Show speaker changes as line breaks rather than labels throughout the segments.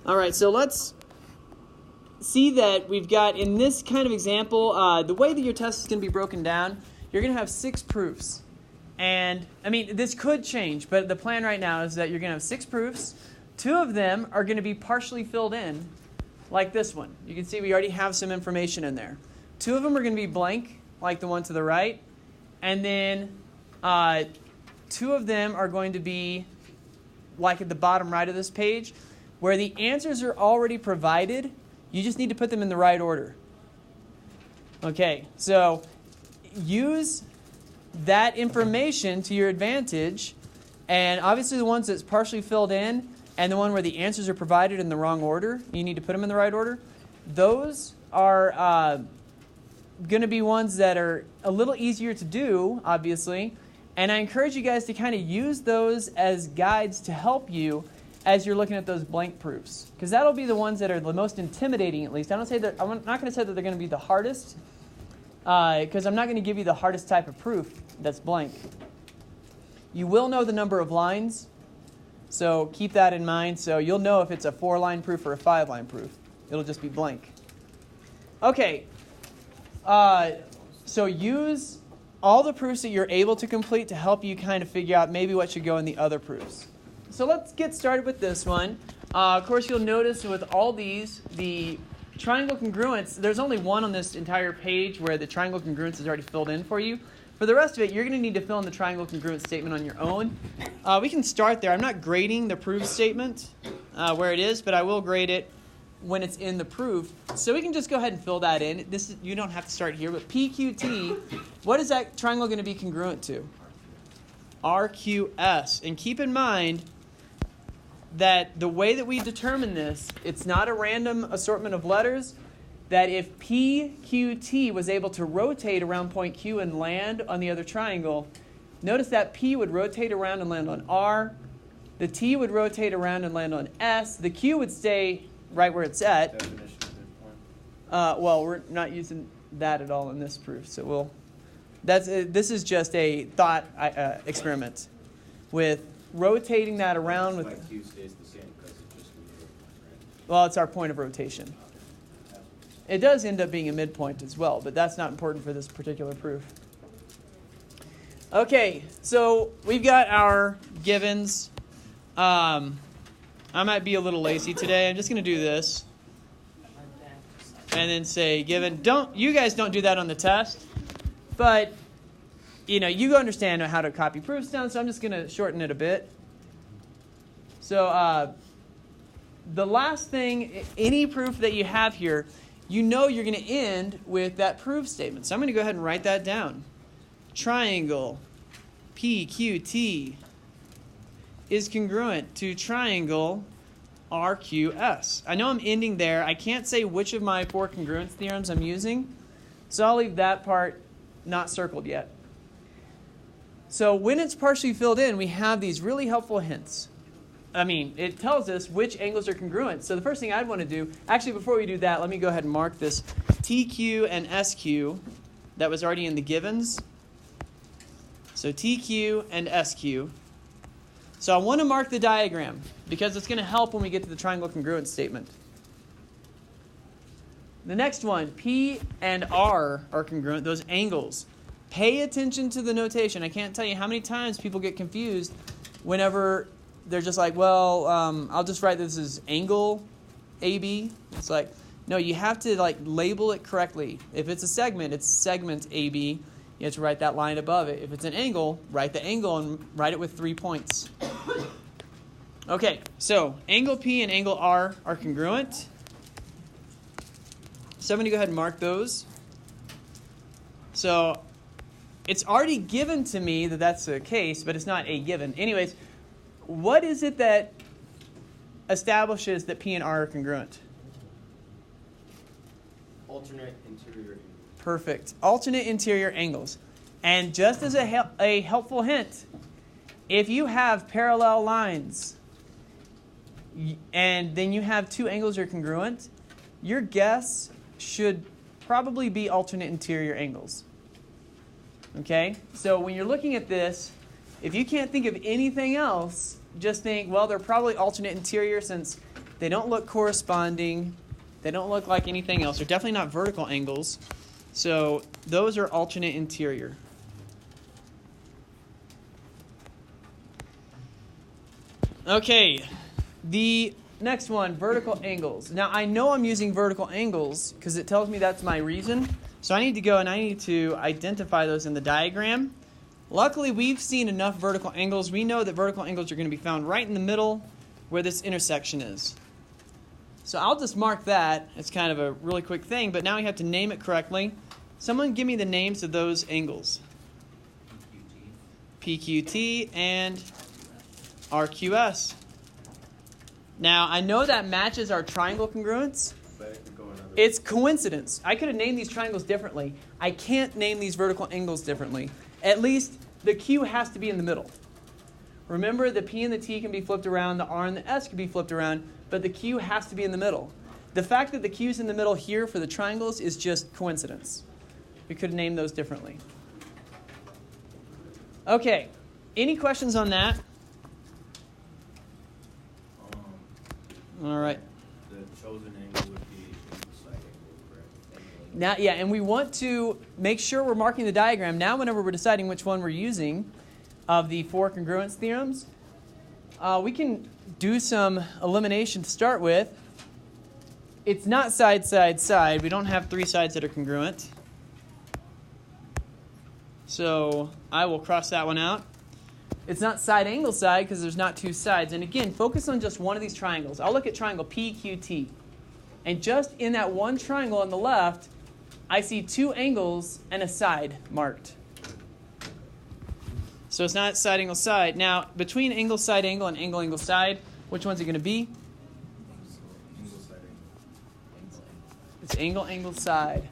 All right, so let's see that we've got, in this kind of example, the way that your test is going to be broken down, you're going to have 6 proofs. And, I mean, this could change, but the plan right now is that you're going to have 6 proofs. 2 of them are going to be partially filled in, like this one. You can see we already have some information in there. 2 of them are going to be blank, like the one to the right. And then 2 of them are going to be like at the bottom right of this page, where the answers are already provided. You just need to put them in the right order. Okay, so use that information to your advantage. And obviously the ones that's partially filled in and the one where the answers are provided in the wrong order, you need to put them in the right order. Those are going to be ones that are a little easier to do, obviously. And I encourage you guys to kind of use those as guides to help you as you're looking at those blank proofs. Because that'll be the ones that are the most intimidating, at least. I'm not going to say that they're going to be the hardest, because I'm not going to give you the hardest type of proof that's blank. You will know the number of lines, so keep that in mind. So you'll know if it's a 4-line proof or a 5-line proof. It'll just be blank. Okay, so use all the proofs that you're able to complete to help you kind of figure out maybe what should go in the other proofs. So let's get started with this one. Of course, you'll notice with all these, the triangle congruence, there's only one on this entire page where the triangle congruence is already filled in for you. For the rest of it, you're going to need to fill in the triangle congruence statement on your own. We can start there. I'm not grading the proof statement where it is, but I will grade it when it's in the proof. So we can just go ahead and fill that in. You don't have to start here, but PQT, what is that triangle going to be congruent to? RQS. And keep in mind that the way that we determine this, it's not a random assortment of letters, that if PQT was able to rotate around point Q and land on the other triangle, notice that P would rotate around and land on R, the T would rotate around and land on S, the Q would stay right where it's at.
Definition of midpoint.
Well, we're not using that at all in this proof, so this is just a thought experiment with rotating that around with.
Why Q stays the same because it's just the midpoint, right?
Well, it's our point of rotation. It does end up being a midpoint as well, but that's not important for this particular proof. Okay, so we've got our givens. I might be a little lazy today. I'm just going to do this. And then say given. You guys don't do that on the test. But, you understand how to copy proofs down, so I'm just going to shorten it a bit. So the last thing, any proof that you have here, you're going to end with that proof statement. So I'm going to go ahead and write that down. Triangle PQT is congruent to triangle RQS. I know I'm ending there. I can't say which of my 4 congruence theorems I'm using, so I'll leave that part not circled yet. So when it's partially filled in, we have these really helpful hints. It tells us which angles are congruent. So the first thing I'd want to do, actually before we do that, let me go ahead and mark this TQ and SQ that was already in the givens. So TQ and SQ. So I want to mark the diagram because it's going to help when we get to the triangle congruence statement. The next one, P and R are congruent, those angles. Pay attention to the notation. I can't tell you how many times people get confused whenever they're just like, well, I'll just write this as angle AB. It's like, no, you have to label it correctly. If it's a segment, it's segment AB. You have to write that line above it. If it's an angle, write the angle and write it with 3 points. Okay, so angle P and angle R are congruent. So I'm going to go ahead and mark those. So it's already given to me that that's the case, but it's not a given. Anyways, what is it that establishes that P and R are congruent?
Alternate interior angles.
Perfect. Alternate interior angles. And just as a helpful hint, if you have parallel lines and then you have 2 angles that are congruent, your guess should probably be alternate interior angles. Okay? So when you're looking at this, if you can't think of anything else, just think, well, they're probably alternate interior since They don't look corresponding. They don't look like anything else. They're definitely not vertical angles. So those are alternate interior. Okay, the next one, vertical angles. Now, I know I'm using vertical angles because it tells me that's my reason. So I need to go and I need to identify those in the diagram. Luckily, we've seen enough vertical angles. We know that vertical angles are going to be found right in the middle where this intersection is. So I'll just mark that. It's kind of a really quick thing, but now we have to name it correctly. Someone give me the names of those angles. PQT and RQS. Now, I know that matches our triangle congruence. It's coincidence. I could have named these triangles differently. I can't name these vertical angles differently. At least the Q has to be in the middle. Remember, the P and the T can be flipped around, the R and the S can be flipped around, but the Q has to be in the middle. The fact that the Q's in the middle here for the triangles is just coincidence. We could have named those differently. Okay, any questions on that? All right.
The chosen angle would be the side angle, correct?
Now, yeah, and we want to make sure we're marking the diagram. Now, whenever we're deciding which one we're using of the 4 congruence theorems, we can do some elimination to start with. It's not side, side, side. We don't have 3 sides that are congruent. So I will cross that one out. It's not side angle side because there's not 2 sides. And again, focus on just one of these triangles. I'll look at triangle PQT. And just in that one triangle on the left, I see 2 angles and a side marked. So it's not side angle side. Now, between angle side angle and angle angle side, which one's it going to be?
Angle side angle.
It's angle angle side.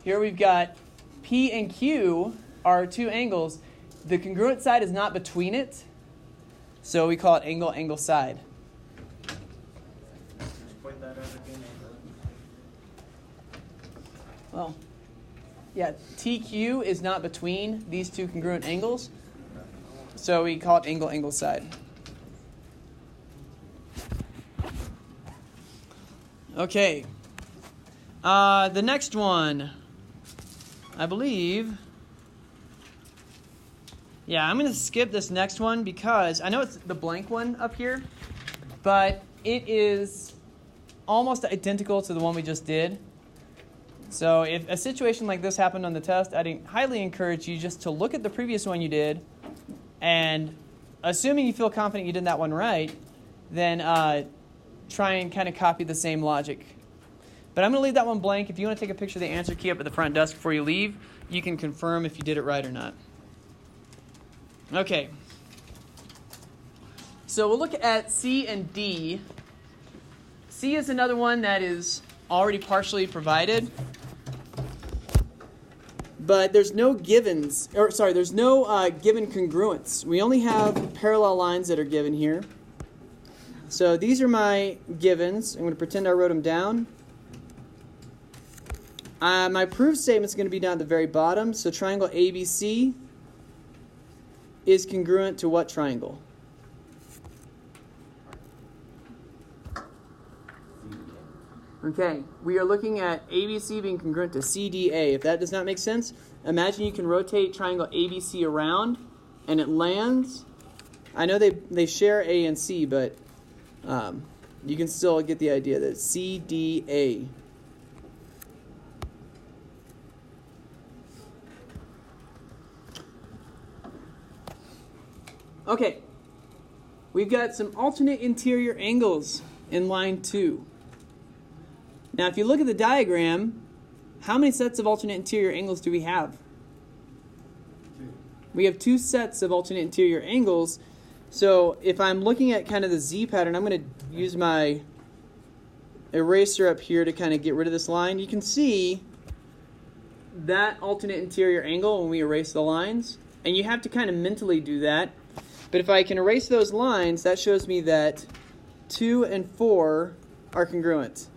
Here we've got P and Q are 2 angles. The congruent side is not between it, so we call it angle angle side.
Just point that out again.
Well, yeah, TQ is not between these 2 congruent angles, so we call it angle angle side. Okay. The next one, I believe. Yeah, I'm going to skip this next one because I know it's the blank one up here, but it is almost identical to the one we just did. So if a situation like this happened on the test, I'd highly encourage you just to look at the previous one you did, and assuming you feel confident you did that one right, then try and kind of copy the same logic. But I'm going to leave that one blank. If you want to take a picture of the answer key up at the front desk before you leave, you can confirm if you did it right or not. Okay. So we'll look at C and D. C is another one that is already partially provided. But there's no givens, there's no given congruence. We only have parallel lines that are given here. So these are my givens. I'm going to pretend I wrote them down. My proof statement is going to be down at the very bottom. So triangle ABC is congruent to what triangle? Okay, we are looking at ABC being congruent to CDA. If that does not make sense, imagine you can rotate triangle ABC around and it lands. I know they share A and C, but you can still get the idea that it's CDA. Okay, we've got some alternate interior angles in line 2. Now, if you look at the diagram, how many sets of alternate interior angles do we have?
2.
We have 2 sets of alternate interior angles. So if I'm looking at kind of the Z pattern, I'm going to use my eraser up here to kind of get rid of this line. You can see that alternate interior angle when we erase the lines. And you have to kind of mentally do that. But if I can erase those lines, that shows me that 2 and 4 are congruent.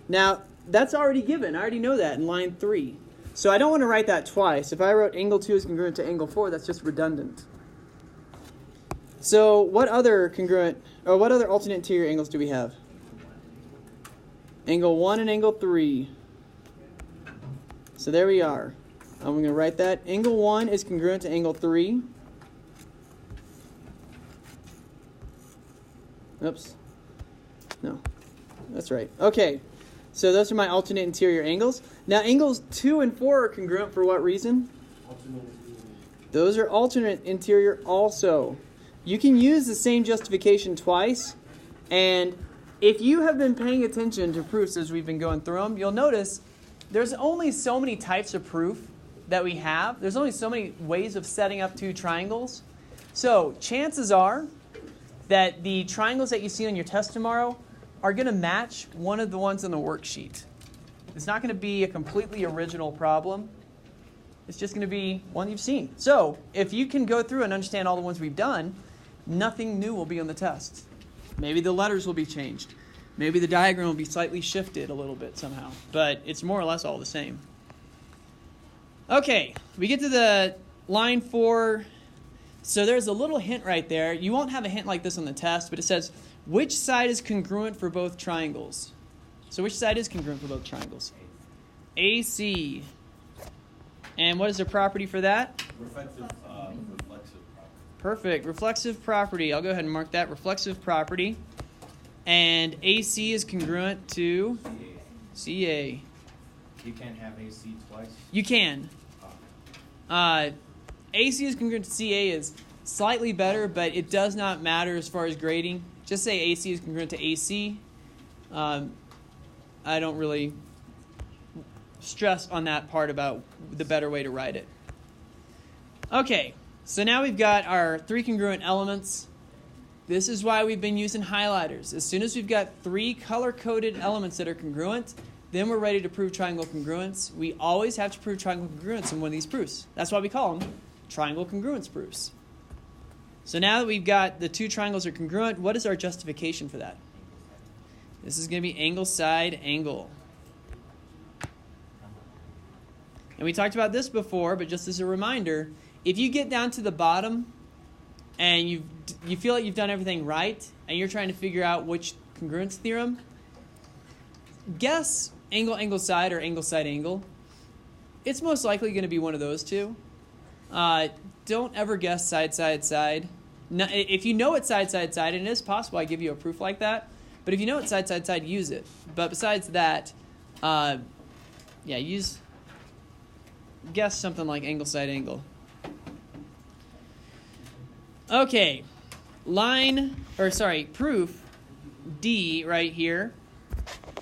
Now, that's already given. I already know that in line 3. So I don't want to write that twice. If I wrote angle 2 is congruent to angle 4, that's just redundant. So what other alternate interior angles do we have? Angle 1 and angle 3. So there we are. I'm going to write that. Angle 1 is congruent to angle 3. Oops. No. That's right. Okay. So those are my alternate interior angles. Now angles 2 and 4 are congruent for what reason? Those are alternate interior also. You can use the same justification twice, and if you have been paying attention to proofs as we've been going through them, you'll notice there's only so many types of proof that we have. There's only so many ways of setting up two triangles. So chances are that the triangles that you see on your test tomorrow are going to match one of the ones on the worksheet. It's not going to be a completely original problem. It's just going to be one you've seen. So if you can go through and understand all the ones we've done, nothing new will be on the test. Maybe the letters will be changed. Maybe the diagram will be slightly shifted a little bit somehow. But it's more or less all the same. Okay, we get to the line 4. So there's a little hint right there. You won't have a hint like this on the test, but it says, which side is congruent for both triangles? So which side is congruent for both triangles? AC. And what is the property for that?
Reflexive property.
Perfect. Reflexive property. I'll go ahead and mark that. Reflexive property. And AC is congruent to CA.
You can't have AC twice?
You can. AC is congruent to CA is slightly better, but it does not matter as far as grading. Just say AC is congruent to AC. I don't really stress on that part about the better way to write it. Okay, so now we've got our 3 congruent elements. This is why we've been using highlighters. As soon as we've got 3 color-coded elements that are congruent, then we're ready to prove triangle congruence. We always have to prove triangle congruence in one of these proofs. That's why we call them triangle congruence proofs. So now that we've got the 2 triangles are congruent, what is our justification for that? This is going to be angle side angle. And we talked about this before, but just as a reminder, if you get down to the bottom and you feel like you've done everything right and you're trying to figure out which congruence theorem, guess angle side or angle side angle. It's most likely going to be one of those two. Don't ever guess side side side. No, if you know it's side side side, and it is possible I give you a proof like that, but if you know it's side side side, use it. But besides that, guess something like angle side angle. Okay, proof D right here.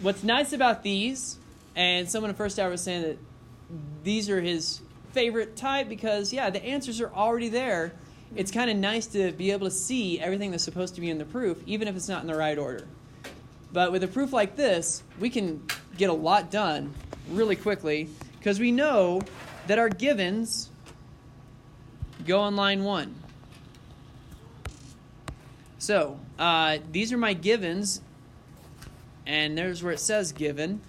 What's nice about these, and someone in first hour was saying that these are his favorite type because, yeah, the answers are already there. It's kind of nice to be able to see everything that's supposed to be in the proof, even if it's not in the right order. But with a proof like this, we can get a lot done really quickly because we know that our givens go on line 1. So these are my givens, and there's where it says given.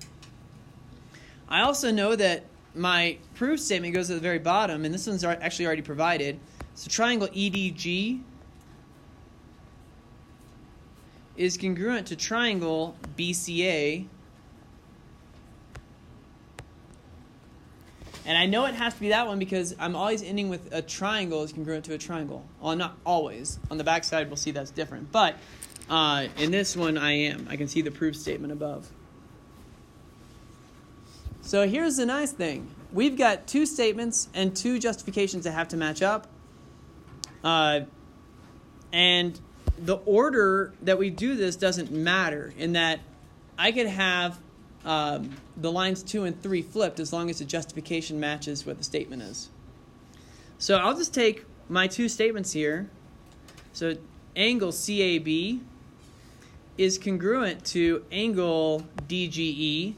I also know that my proof statement goes at the very bottom, and this one's actually already provided. So triangle EDG is congruent to triangle BCA. And I know it has to be that one because I'm always ending with a triangle is congruent to a triangle. Well, not always. On the back side, we'll see that's different. But in this one, I am. I can see the proof statement above. So here's the nice thing. We've got 2 statements and 2 justifications that have to match up. And the order that we do this doesn't matter in that I could have the lines 2 and 3 flipped as long as the justification matches what the statement is. So I'll just take my 2 statements here. So angle CAB is congruent to angle DGE.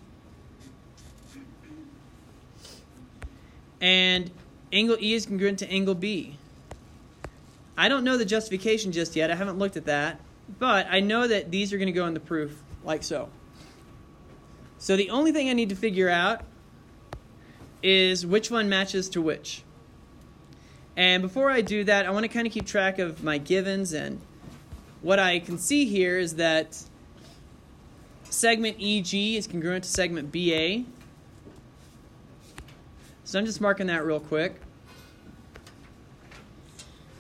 And angle E is congruent to angle B. I don't know the justification just yet. I haven't looked at that. But I know that these are going to go in the proof like so. So the only thing I need to figure out is which one matches to which. And before I do that, I want to kind of keep track of my givens. And what I can see here is that segment EG is congruent to segment BA. So I'm just marking that real quick.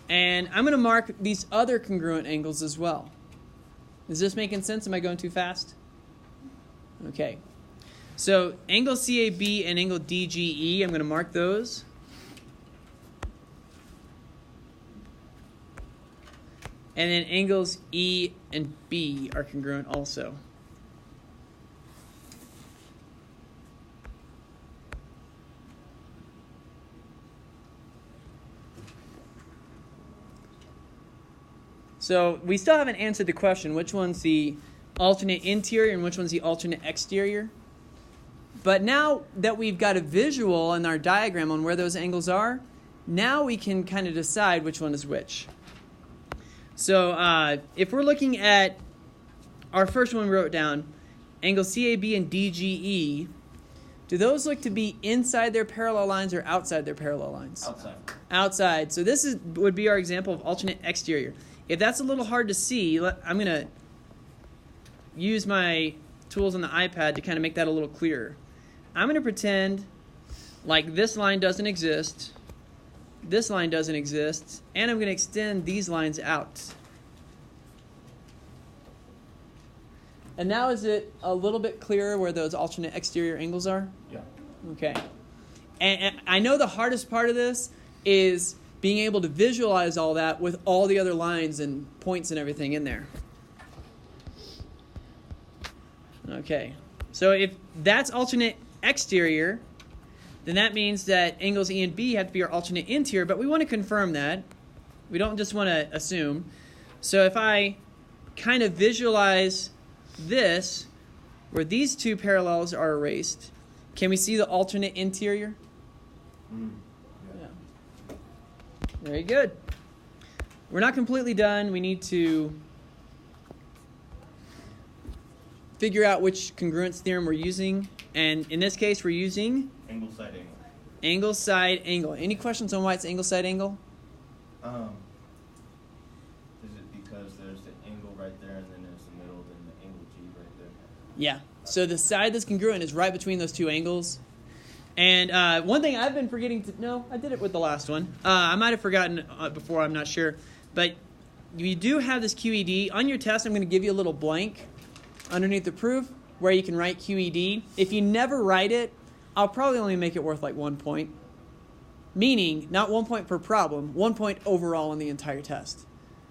And I'm going to mark these other congruent angles as well. Is this making sense? Am I going too fast? Okay. So angle CAB and angle DGE, I'm going to mark those. And then angles E and B are congruent also. So we still haven't answered the question, which one's the alternate interior and which one's the alternate exterior. But now that we've got a visual in our diagram on where those angles are, now we can kind of decide which one is which. So if we're looking at our first one we wrote down, angle CAB and DGE, do those look to be inside their parallel lines or outside their parallel lines?
Outside.
Outside. So this would be our example of alternate exterior. If that's a little hard to see, I'm going to use my tools on the iPad to kind of make that a little clearer. I'm going to pretend like this line doesn't exist, this line doesn't exist, and I'm going to extend these lines out. And now is it a little bit clearer where those alternate exterior angles are?
Yeah.
Okay. And I know the hardest part of this is being able to visualize all that with all the other lines and points and everything in there. Okay. So if that's alternate exterior, then that means that angles E and B have to be our alternate interior, but we want to confirm that. We don't just want to assume. So if I kind of visualize this, where these two parallels are erased, can we see the alternate interior? Yeah. Very good. We're not completely done. We need to figure out which congruence theorem we're using. And in this case, we're using
Angle side angle.
angle side angle. Any questions on why it's angle side angle?
Is it because there's the angle right there and then there's the middle, then the angle G right there?
Yeah. So the side that's congruent is right between those two angles. And one thing I've been forgetting to... No, I did it with the last one. I might have forgotten before, I'm not sure. But you do have this QED. On your test, I'm going to give you a little blank underneath the proof where you can write QED. If you never write it, I'll probably only make it worth like 1 point. Meaning, not 1 point per problem, 1 point overall on the entire test.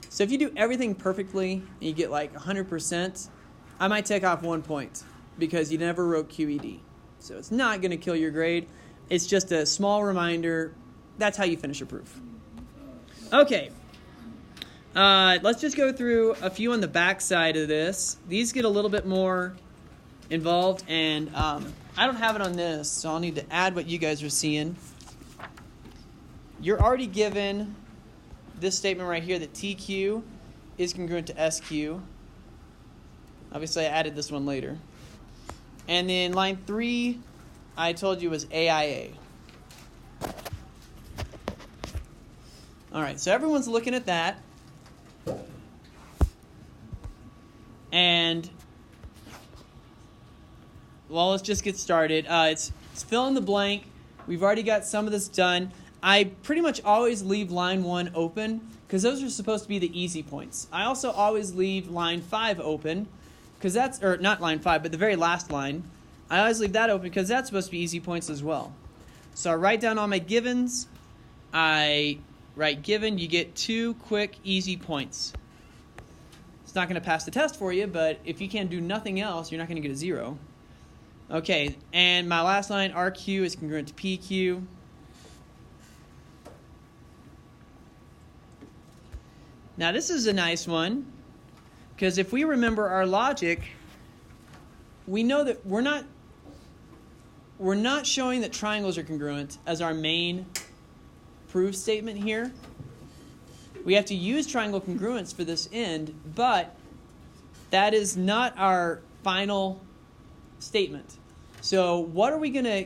So if you do everything perfectly and you get like 100%, I might take off 1 point because you never wrote QED. So it's not going to kill your grade. It's just a small reminder. That's how you finish a proof. Okay. Let's just go through a few on the back side of this. These get a little bit more involved, and I don't have it on this, so I'll need to add what you guys are seeing. You're already given this statement right here that TQ is congruent to SQ. Obviously, I added this one later. And then line 3, I told you was AIA. All right, so everyone's looking at that. And, well, let's just get started. It's fill in the blank. We've already got some of this done. I pretty much always leave line 1 open because those are supposed to be the easy points. I also always leave line 5 open because that's, or not line 5, but the very last line. I always leave that open because that's supposed to be easy points as well. So I write down all my givens. I write given, you get 2 quick, easy points. It's not going to pass the test for you, but if you can do nothing else, you're not going to get a 0. Okay, and my last line, RQ is congruent to PQ. Now this is a nice one, because if we remember our logic, we know that we're not showing that triangles are congruent as our main proof statement here. We have to use triangle congruence for this end, but that is not our final statement. So what are we going to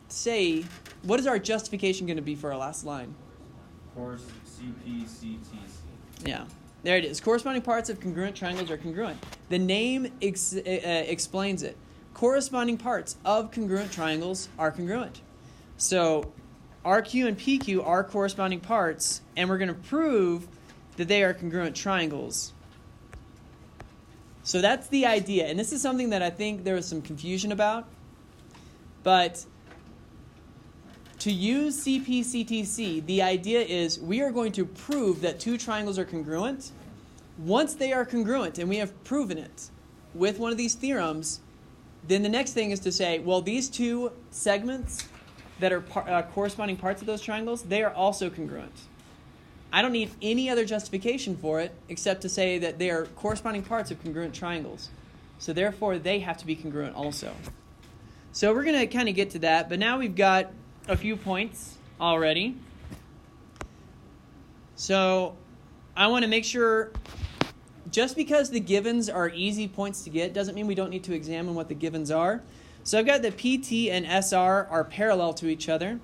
say? What is our justification going to be for our last line?
course, CPCTC.
Yeah, there it is. Corresponding parts of congruent triangles are congruent. The name explains it. Corresponding parts of congruent triangles are congruent. So RQ and PQ are corresponding parts, and we're going to prove that they are congruent triangles. So that's the idea. And this is something that I think there was some confusion about. But to use CPCTC, the idea is we are going to prove that two triangles are congruent. Once they are congruent, and we have proven it with one of these theorems, then the next thing is to say, well, these two segments that are corresponding parts of those triangles, they are also congruent. I don't need any other justification for it except to say that they are corresponding parts of congruent triangles. So therefore, they have to be congruent also. So we're going to kind of get to that, but now we've got a few points already. So I want to make sure, just because the givens are easy points to get doesn't mean we don't need to examine what the givens are. So I've got that PT and SR are parallel to each other.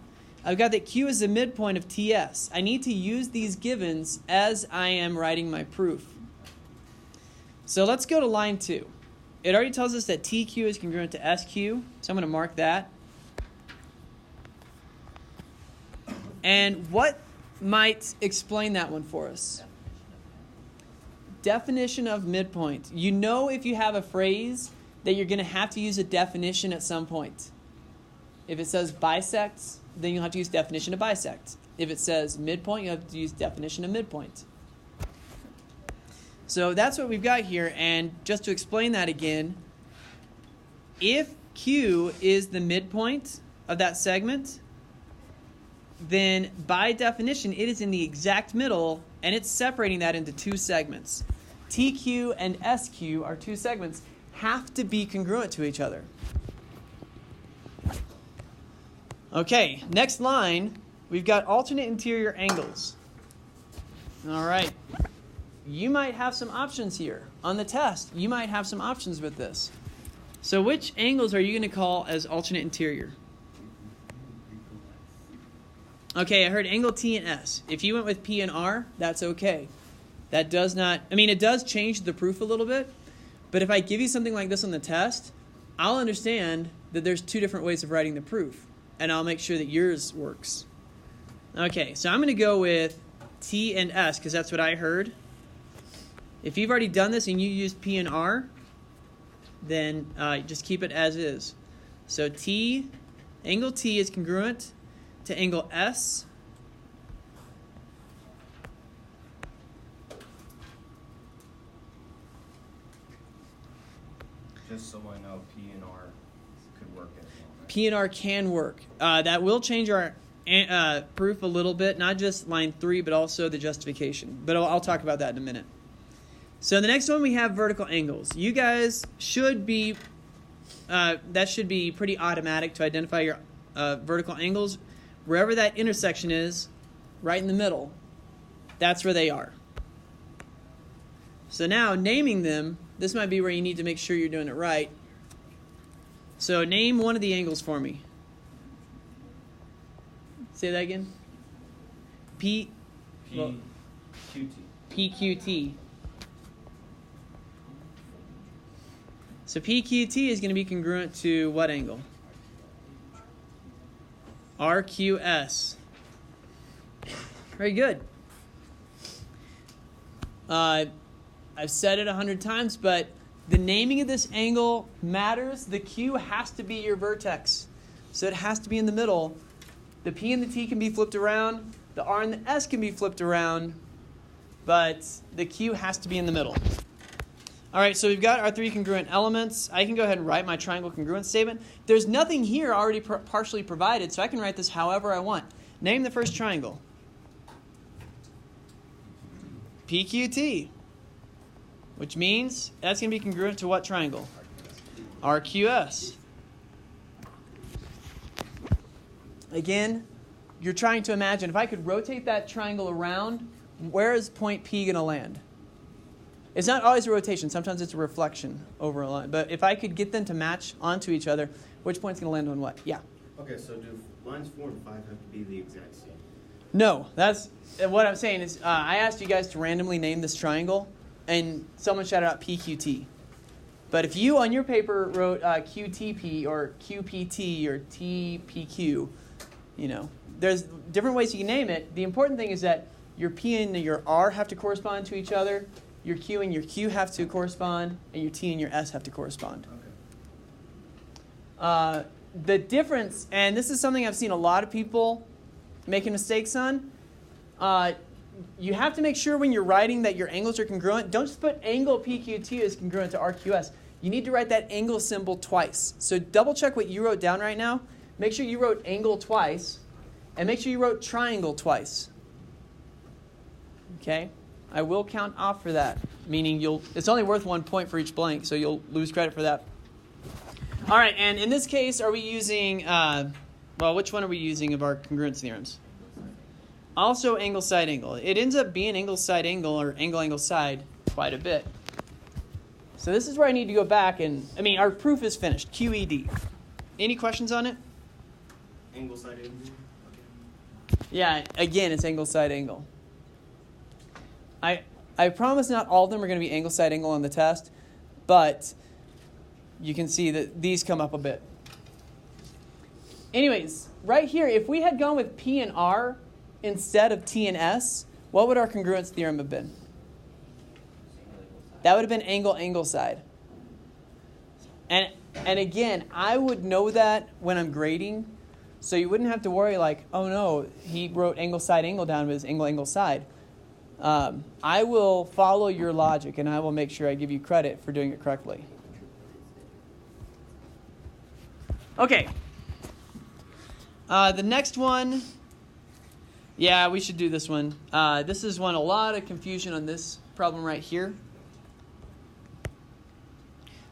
I've got that Q is the midpoint of TS. I need to use these givens as I am writing my proof. So let's go to line 2. It already tells us that TQ is congruent to SQ, so I'm going to mark that. And what might explain that one for us? Definition of midpoint. You know, if you have a phrase that you're going to have to use a definition at some point. If it says bisects, then you'll have to use definition of bisect. If it says midpoint, you have to use definition of midpoint. So that's what we've got here. And just to explain that again, if Q is the midpoint of that segment, then by definition, it is in the exact middle, and it's separating that into two segments. TQ and SQ, our two segments, have to be congruent to each other. Okay, next line, we've got alternate interior angles. All right. You might have some options here. On the test, you might have some options with this. So which angles are you going to call as alternate interior? Okay, I heard angle T and S. If you went with P and R, that's okay. That does not, it does change the proof a little bit, but if I give you something like this on the test, I'll understand that there's two different ways of writing the proof, and I'll make sure that yours works. Okay, so I'm going to go with T and S because that's what I heard. If you've already done this and you used P and R, then just keep it as is. So angle T is congruent to angle S.
Just so I know, P and R could work as well, right?
P and R can work. That will change our proof a little bit, not just line 3, but also the justification. But I'll talk about that in a minute. So the next one we have vertical angles. You guys should be, that should be pretty automatic to identify your vertical angles. Wherever that intersection is, right in the middle, that's where they are. So now naming them, this might be where you need to make sure you're doing it right. So name one of the angles for me. Say that again.
PQT.
PQT. So PQT is going to be congruent to what angle? RQS. Very good. I've said it 100 times, but the naming of this angle matters. The Q has to be your vertex. So it has to be in the middle. The P and the T can be flipped around. The R and the S can be flipped around. But the Q has to be in the middle. All right, so we've got our 3 congruent elements. I can go ahead and write my triangle congruence statement. There's nothing here already partially provided, so I can write this however I want. Name the first triangle. PQT, which means that's going to be congruent to what triangle? RQS. Again, you're trying to imagine, if I could rotate that triangle around, where is point P going to land? It's not always a rotation. Sometimes it's a reflection over a line. But if I could get them to match onto each other, which point's going to land on what? Yeah.
Okay, so do lines 4 and 5 have to be the exact same?
No, that's what I'm saying is I asked you guys to randomly name this triangle, and someone shouted out PQT. But if you on your paper wrote QTP or QPT or TPQ, there's different ways you can name it. The important thing is that your P and your R have to correspond to each other, your Q and your Q have to correspond, and your T and your S have to correspond. Okay. The difference, and this is something I've seen a lot of people making mistakes on, you have to make sure when you're writing that your angles are congruent. Don't just put angle PQT as congruent to RQS. You need to write that angle symbol twice. So double check what you wrote down right now. Make sure you wrote angle twice, and make sure you wrote triangle twice. Okay? I will count off for that, meaning it's only worth 1 point for each blank, so you'll lose credit for that. All right, and in this case, are we using, which one are we using of our congruence theorems? Also angle side angle. It ends up being angle side angle or angle side quite a bit. So this is where I need to go back our proof is finished, QED. Any questions on it?
Angle side angle. Okay.
Yeah, again, it's angle side angle. I promise not all of them are going to be angle side angle on the test, but you can see that these come up a bit. Anyways, right here, if we had gone with P and R instead of T and S, what would our congruence theorem have been? That would have been angle side. And again, I would know that when I'm grading, so you wouldn't have to worry like, oh no, he wrote angle side angle down, but it's angle side. I will follow your logic, and I will make sure I give you credit for doing it correctly. Okay. The next one, yeah, we should do this one. This is one, a lot of confusion on this problem right here.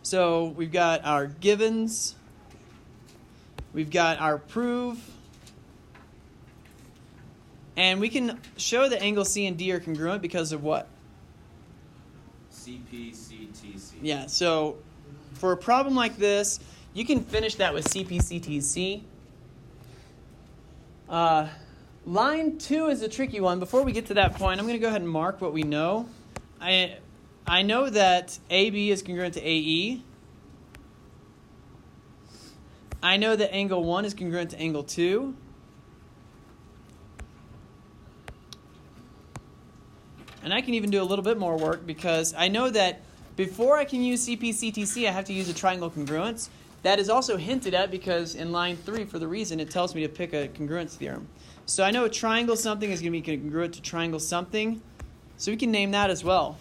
So we've got our givens, we've got our prove, and we can show that angle C and D are congruent because of what?
CP, CTC.
Yeah, so for a problem like this, you can finish that with CP, CTC. Line 2 is a tricky one. Before we get to that point, I'm going to go ahead and mark what we know. I know that AB is congruent to AE. I know that angle 1 is congruent to angle 2. And I can even do a little bit more work because I know that before I can use CP, CTC, I have to use a triangle congruence. That is also hinted at because in line 3, for the reason, it tells me to pick a congruence theorem. So I know a triangle something is going to be congruent to triangle something. So we can name that as well.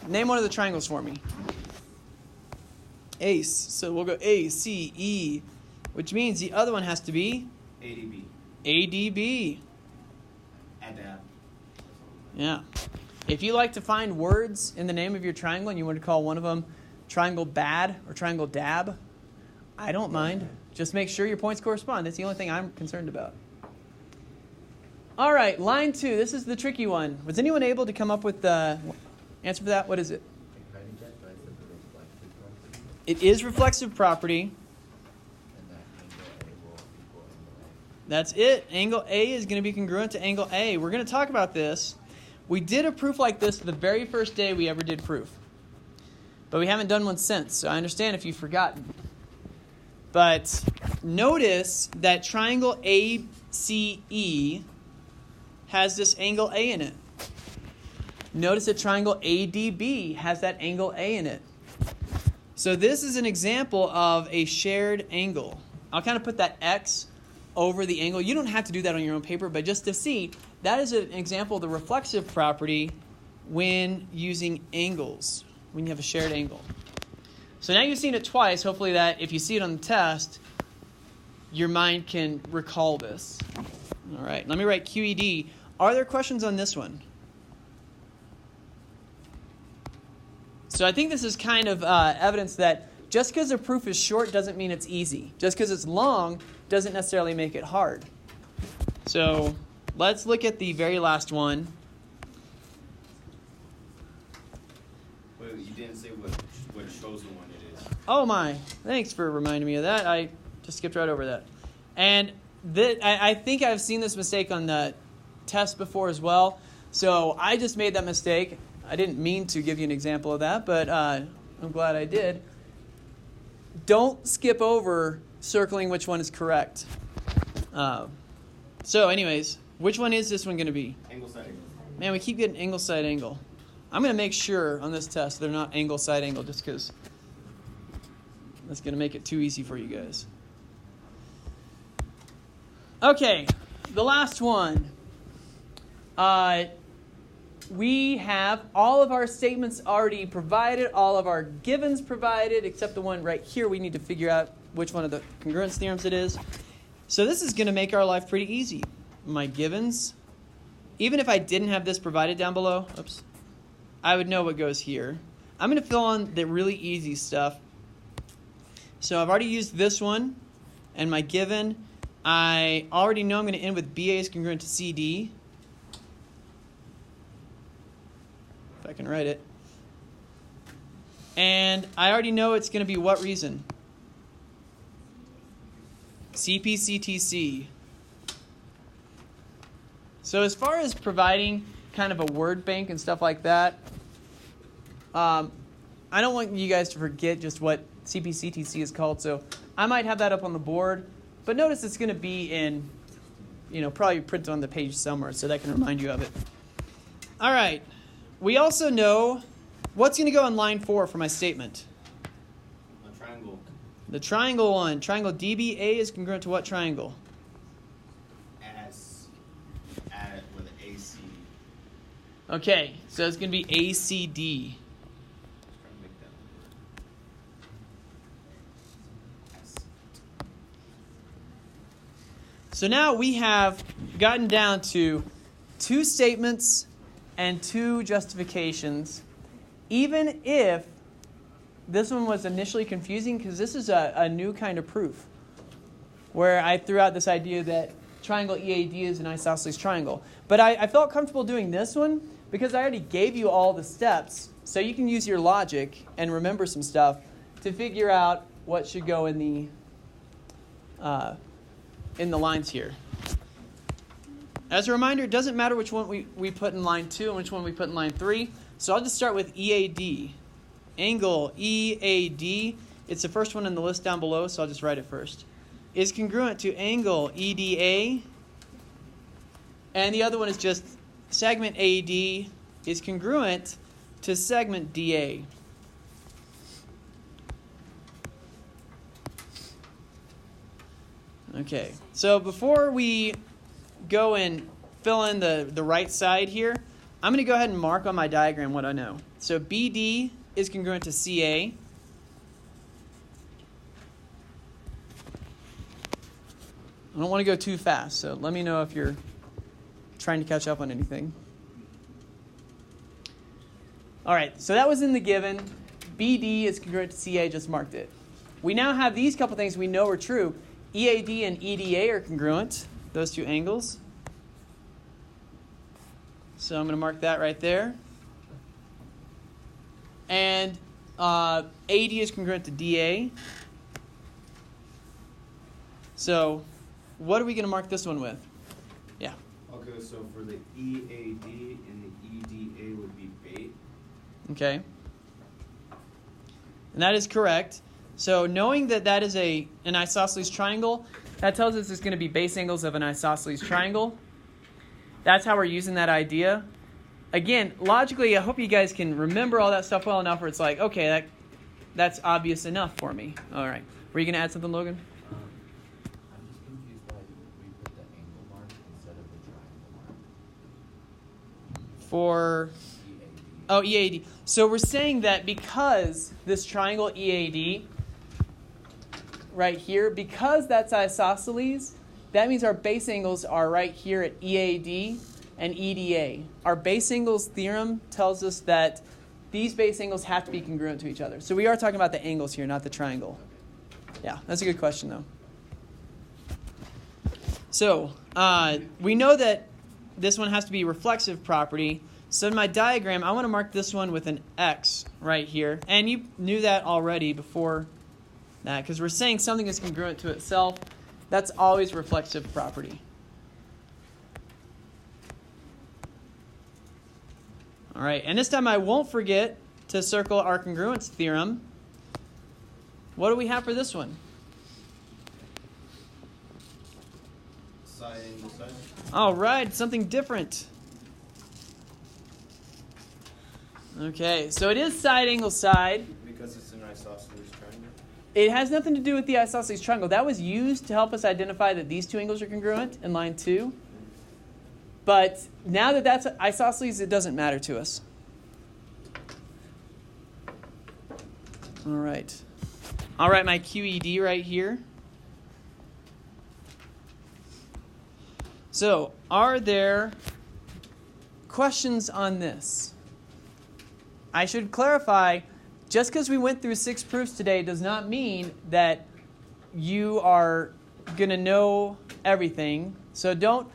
Name one of the triangles for me. ACE. So we'll go ACE, which means the other one has to be?
ADB.
ADB.
Adapt.
Yeah. If you like to find words in the name of your triangle and you want to call one of them triangle bad or triangle dab, I don't mind. Just make sure your points correspond. That's the only thing I'm concerned about. All right, line 2. This is the tricky one. Was anyone able to come up with the answer for that? What is it? It is reflexive property. That's it. Angle A is going to be congruent to angle A. We're going to talk about this. We did a proof like this the very first day we ever did proof. But we haven't done one since, so I understand if you've forgotten. But notice that triangle ACE has this angle A in it. Notice that triangle ADB has that angle A in it. So this is an example of a shared angle. I'll kind of put that X over the angle. You don't have to do that on your own paper, but just to see, that is an example of the reflexive property when using angles, when you have a shared angle. So now you've seen it twice. Hopefully that if you see it on the test, your mind can recall this. All right, let me write QED. Are there questions on this one? So I think this is kind of evidence that just because a proof is short doesn't mean it's easy. Just because it's long doesn't necessarily make it hard. So let's look at the very last one.
Well, you didn't say what chosen one it is.
Oh my, thanks for reminding me of that. I just skipped right over that. And I think I've seen this mistake on the test before as well. So I just made that mistake. I didn't mean to give you an example of that, but I'm glad I did. Don't skip over circling which one is correct. So anyways, which one is this one going to be?
Angle side angle.
Man, we keep getting angle side angle. I'm going to make sure on this test they're not angle side angle just because that's going to make it too easy for you guys. Okay, the last one. We have all of our statements already provided, all of our givens provided, except the one right here. We need to figure out which one of the congruence theorems it is. So this is going to make our life pretty easy. My givens, even if I didn't have this provided down below, I would know what goes here. I'm going to fill in the really easy stuff. So I've already used this one, and my given, I already know I'm going to end with BA is congruent to CD. If I can write it. And I already know it's going to be what reason? CPCTC. So as far as providing kind of a word bank and stuff like that, I don't want you guys to forget just what CPCTC is called. So I might have that up on the board. But notice it's going to be in, probably printed on the page somewhere so that can remind you of it. All right. We also know what's going to go on line 4 for my statement.
A triangle.
The triangle one. Triangle DBA is congruent to what triangle?
S. Add it with an AC.
Okay, so it's going to be ACD.
Try to make that one. S.
So now we have gotten down to 2 statements and 2 justifications, even if this one was initially confusing because this is a new kind of proof where I threw out this idea that triangle EAD is an isosceles triangle. But I felt comfortable doing this one because I already gave you all the steps, so you can use your logic and remember some stuff to figure out what should go in the lines here. As a reminder, it doesn't matter which one we put in line 2 and which one we put in line 3. So I'll just start with EAD. Angle EAD, it's the first one in the list down below, so I'll just write it first. Is congruent to angle EDA. And the other one is just segment AD is congruent to segment DA. Okay, so before we go and fill in the right side here, I'm going to go ahead and mark on my diagram what I know. So BD is congruent to CA. I don't want to go too fast, so let me know if you're trying to catch up on anything. All right, so that was in the given. BD is congruent to CA, just marked it. We now have these couple things we know are true. EAD and EDA are congruent, those 2 angles. So I'm going to mark that right there. And AD is congruent to DA. So what are we going to mark this one with? Yeah.
Okay, so for the EAD and the EDA would be bait.
Okay. And that is correct. So knowing that that is an isosceles triangle, that tells us it's going to be base angles of an isosceles triangle. That's how we're using that idea. Again, logically, I hope you guys can remember all that stuff well enough where it's like, okay, that's obvious enough for me. All right. Were you going to add something, Logan?
I'm just confused why we put the angle mark instead of the triangle mark.
For...
EAD.
Oh, EAD. So we're saying that because this triangle EAD right here, because that's isosceles, that means our base angles are right here at EAD and EDA. Our base angles theorem tells us that these base angles have to be congruent to each other. So we are talking about the angles here, not the triangle. Yeah, that's a good question, though. So we know that this one has to be reflexive property. So in my diagram, I want to mark this one with an X right here. And you knew that already before that, because we're saying something is congruent to itself. That's always reflexive property. All right, and this time I won't forget to circle our congruence theorem. What do we have for this one?
Side angle side.
All right, something different. Okay, so it is side angle side.
Because it's an isosceles triangle.
It has nothing to do with the isosceles triangle. That was used to help us identify that these two angles are congruent in line 2. But now that that's isosceles, it doesn't matter to us. All right. All right, my QED right here. So, are there questions on this? I should clarify, just because we went through 6 proofs today does not mean that you are going to know everything. So don't,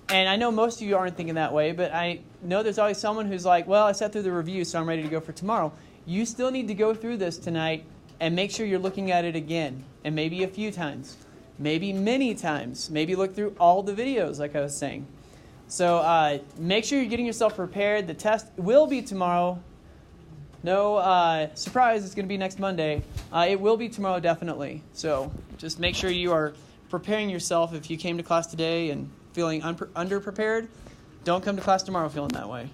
and I know most of you aren't thinking that way, but I know there's always someone who's like, well, I sat through the review, so I'm ready to go for tomorrow. You still need to go through this tonight and make sure you're looking at it again, and maybe a few times, maybe many times, maybe look through all the videos like I was saying. So make sure you're getting yourself prepared. The test will be tomorrow. No surprise, it's going to be next Monday. It will be tomorrow, definitely. So just make sure you are preparing yourself. If you came to class today and feeling underprepared, don't come to class tomorrow feeling that way.